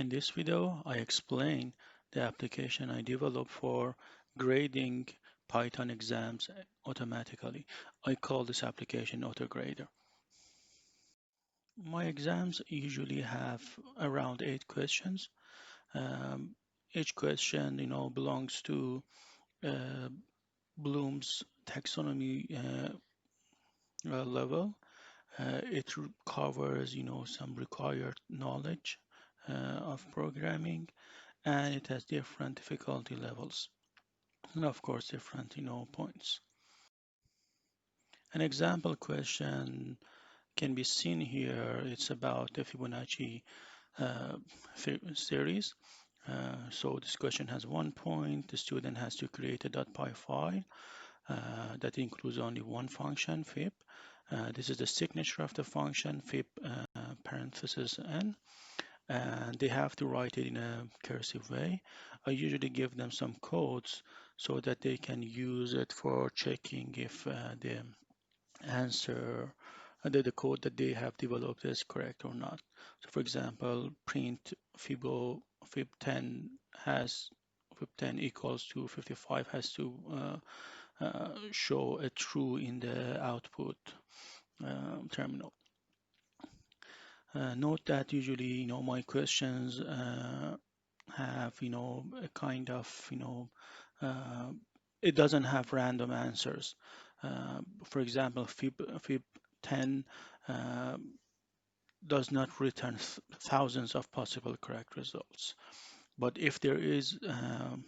In this video, I explain the application I developed for grading Python exams automatically. I call this application AutoGrader. My exams usually have around 8 questions. Um, each question, belongs to uh, Bloom's taxonomy level. It covers, some required knowledge of programming, and it has different difficulty levels and of course different points. An example question can be seen here. It's about the Fibonacci uh, series. So this question has 1 point. The student has to create a .py file that includes only one function, fib. This is the signature of the function, fib parenthesis n, and they have to write it in a cursive way. I usually give them some codes so that they can use it for checking if the answer, the code that they have developed is correct or not. So for example, print fib10 has fib10 equals to 55 has to show a true in the output terminal. Note that usually, my questions have, a kind of, uh, it doesn't have random answers. For example, fib 10 uh, does not return thousands of possible correct results. But if there is the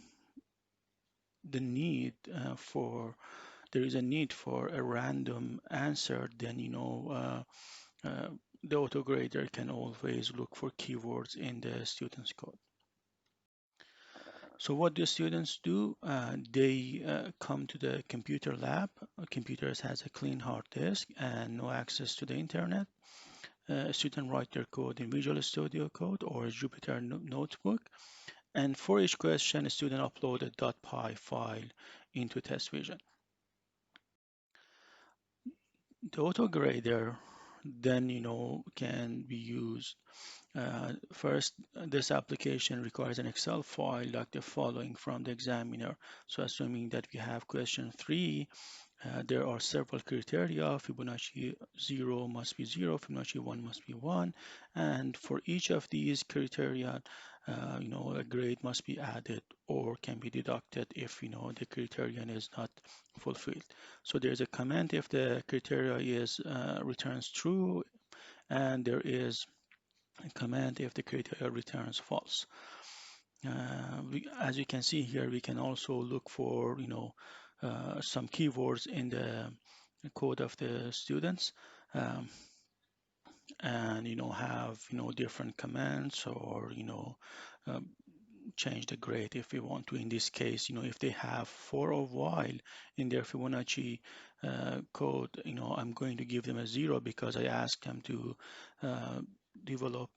need there is a need for a random answer, then, the AutoGrader can always look for keywords in the student's code. So what do students do? They come to the computer lab. Computers has a clean hard disk and no access to the internet. A student write their code in Visual Studio Code or Jupyter Notebook. And for each question, a student upload a .py file into TestVision. The AutoGrader then, can be used. First, this application requires an Excel file like the following from the examiner. So assuming that we have question 3, there are several criteria. Fibonacci 0 must be 0, Fibonacci 1 must be 1. And for each of these criteria, a grade must be added or can be deducted if, the criterion is not fulfilled. So there's a comment if the criteria is returns true, and there is a comment if the criteria returns false. As you can see here, we can also look for, some keywords in the code of the students, um, and have different commands, or um, change the grade if we want to. In this case, if they have for a while in their Fibonacci code, I'm going to give them a 0 because I asked them to uh, develop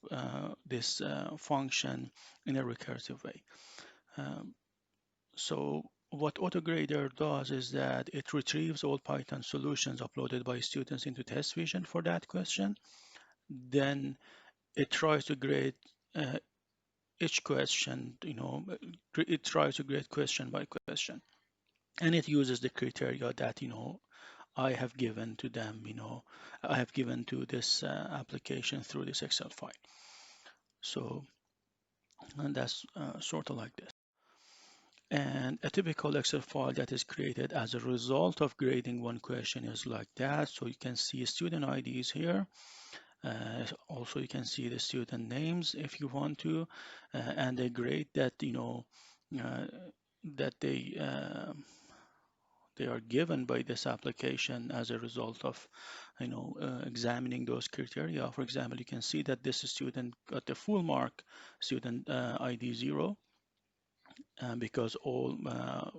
this function in a recursive way. Um, so what AutoGrader does is that it retrieves all Python solutions uploaded by students into TestVision for that question. Then it tries to grade each question, it tries to grade question by question. And it uses the criteria that, I have given to them, I have given to this application through this Excel file. So, and that's sort of like this. And a typical Excel file that is created as a result of grading one question is like that. So you can see student IDs here. Also, you can see the student names if you want to, and the grade that uh, that they are given by this application as a result of examining those criteria. For example, you can see that this student got the full mark, student ID 0, because all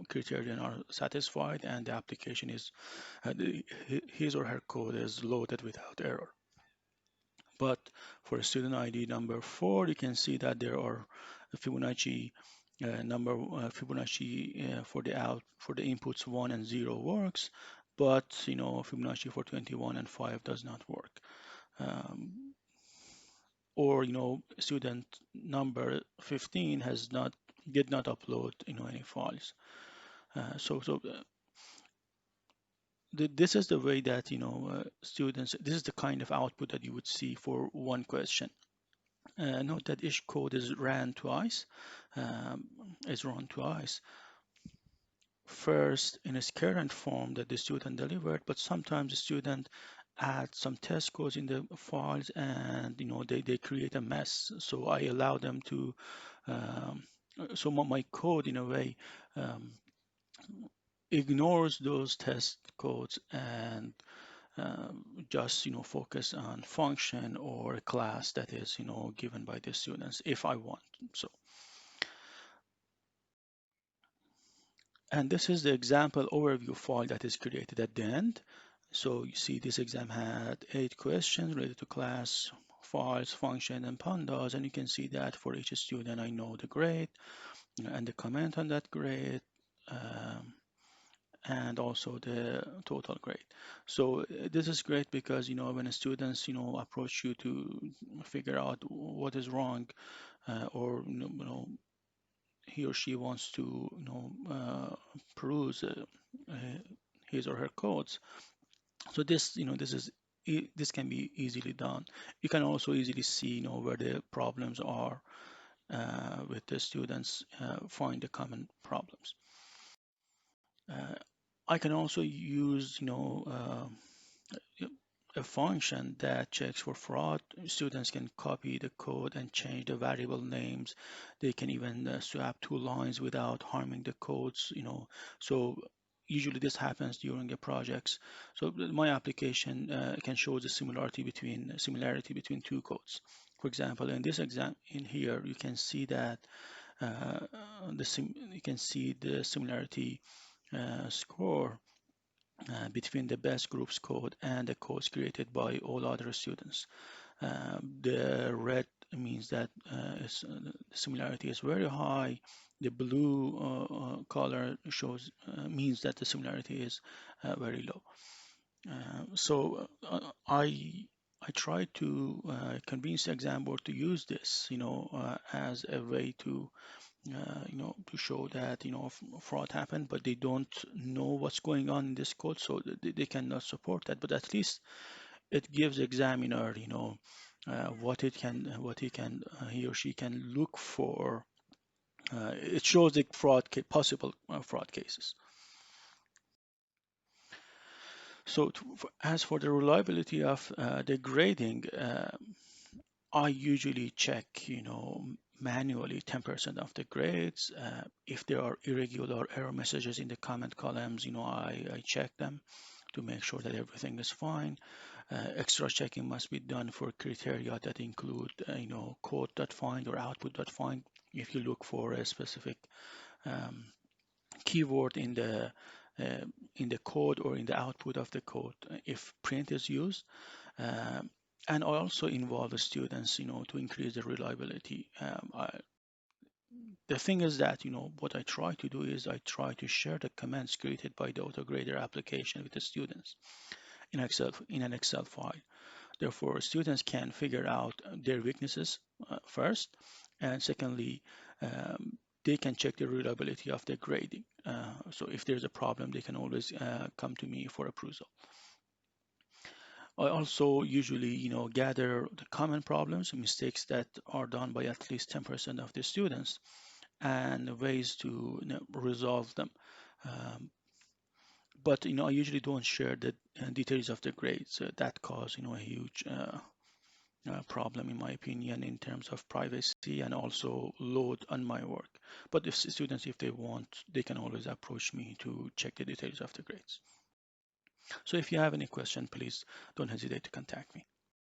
criterion are satisfied and the application is his or her code is loaded without error. But for student ID number 4, you can see that there are Fibonacci Fibonacci for the inputs 1 and 0 works, but Fibonacci for 21 and 5 does not work. Um, or student number 15 has not did not upload any files. This is the way that students, this is the kind of output that you would see for one question. Note that each code um, is run twice. First in its current form that the student delivered, but sometimes the student add some test codes in the files, and they create a mess. So I allow them to so my code in a way um, ignores those test codes and just focus on function or a class that is given by the students if I want. So, and this is the example overview file that is created at the end. So you see this exam had 8 questions related to class, files, function, and pandas, and you can see that for each student I know the grade, and the comment on that grade, um, and also the total grade. So this is great because when students approach you to figure out what is wrong, or he or she wants to peruse uh, his or her codes. So this can be easily done. You can also easily see where the problems are with the students, find the common problems. I can also use a function that checks for fraud. Students can copy the code and change the variable names. They can even swap 2 lines without harming the codes. So usually this happens during the projects. So my application can show the similarity between 2 codes. For example, in this exam in here, you can see that you can see the similarity score between the best groups code and the codes created by all other students. The red means that the similarity is very high. The blue color shows means that the similarity is very low. I try to convince the exam board to use this, as a way to show that fraud happened, but they don't know what's going on in this code, so they cannot support that. But at least it gives the examiner he or she can look for. It shows the possible fraud cases. So as for the reliability of the grading, I usually check, manually 10% of the grades. If there are irregular error messages in the comment columns, I check them to make sure that everything is fine. Extra checking must be done for criteria that include, code.find or output.find. If you look for a specific um, keyword uh, in the code or in the output of the code, if print is used, um, and I also involve the students, to increase the reliability. The thing is that, what I try to do is I try to share the commands created by the AutoGrader application with the students in an Excel file. Therefore, students can figure out their weaknesses first, and secondly, they can check the reliability of the grading. So if there's a problem, they can always come to me for approval. I also usually, gather the common problems and mistakes that are done by at least 10% of the students, and ways to resolve them. Um, but I usually don't share the details of the grades that cause a huge problem, in my opinion, in terms of privacy and also load on my work. But if students, if they want, they can always approach me to check the details of the grades. So if you have any question, please don't hesitate to contact me.